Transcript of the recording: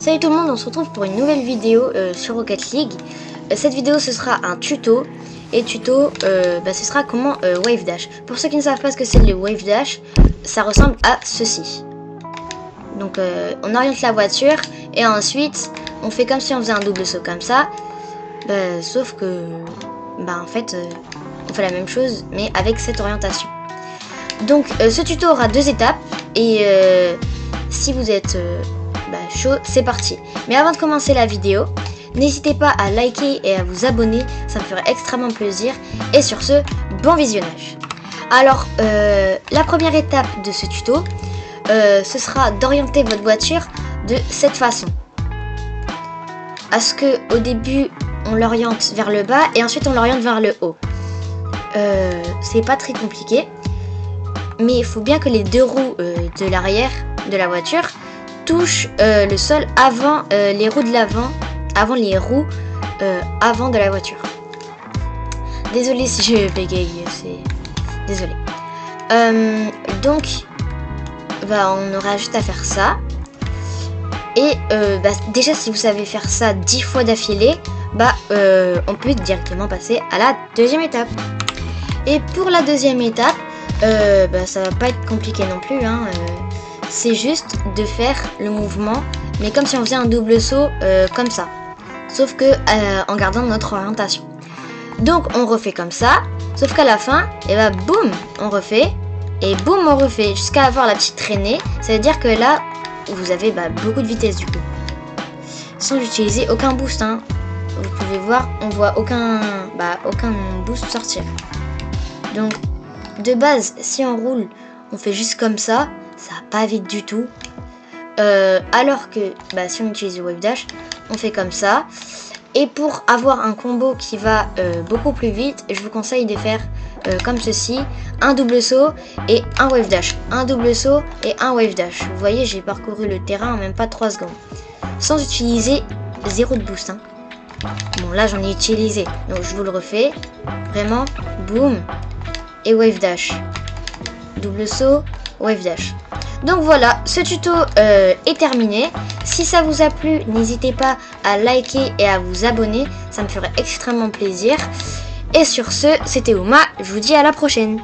Salut tout le monde, on se retrouve pour une nouvelle vidéo sur Rocket League. Cette vidéo ce sera un tuto. Et tuto, ce sera comment Wave Dash. Pour ceux qui ne savent pas ce que c'est le Wave Dash, ça ressemble à ceci. Donc on oriente la voiture et ensuite on fait comme si on faisait un double saut comme ça. Sauf que en fait on fait la même chose mais avec cette orientation. Donc ce tuto aura deux étapes et si vous êtes chaud, c'est parti. Mais avant de commencer la vidéo, n'hésitez pas à liker et à vous abonner, ça me ferait extrêmement plaisir. Et sur ce, bon visionnage. Alors, la première étape de ce tuto, ce sera d'orienter votre voiture de cette façon. À ce que au début, on l'oriente vers le bas et ensuite on l'oriente vers le haut. C'est pas très compliqué, mais il faut bien que les deux roues de l'arrière de la voiture touchent le sol avant les roues de l'avant. Avant les roues avant de la voiture. Désolée si je bégaye, c'est désolé. Donc on aura juste à faire ça. Et déjà si vous savez faire ça 10 fois d'affilée, on peut directement passer à la deuxième étape. Et pour la deuxième étape, ça va pas être compliqué non plus, hein. C'est juste de faire le mouvement, mais comme si on faisait un double saut comme ça. Sauf que en gardant notre orientation. Donc on refait comme ça. Sauf qu'à la fin, boum, on refait. Et boum, on refait. Jusqu'à avoir la petite traînée. Ça veut dire que là, vous avez beaucoup de vitesse du coup. Sans utiliser aucun boost, hein. Vous pouvez voir, on voit aucun boost sortir. Donc de base, si on roule, on fait juste comme ça. Ça va pas vite du tout. Alors que si on utilise le Wave Dash, on fait comme ça. Et pour avoir un combo qui va beaucoup plus vite, je vous conseille de faire comme ceci: un double saut et un Wave Dash, un double saut et un Wave Dash. Vous voyez, j'ai parcouru le terrain en même pas 3 secondes sans utiliser zéro de boost, hein. Bon, là j'en ai utilisé, donc je vous le refais. Vraiment, boum et Wave Dash, double saut, Wave Dash. Donc voilà, ce tuto est terminé. Si ça vous a plu, n'hésitez pas à liker et à vous abonner, ça me ferait extrêmement plaisir. Et sur ce, c'était Uma, je vous dis à la prochaine.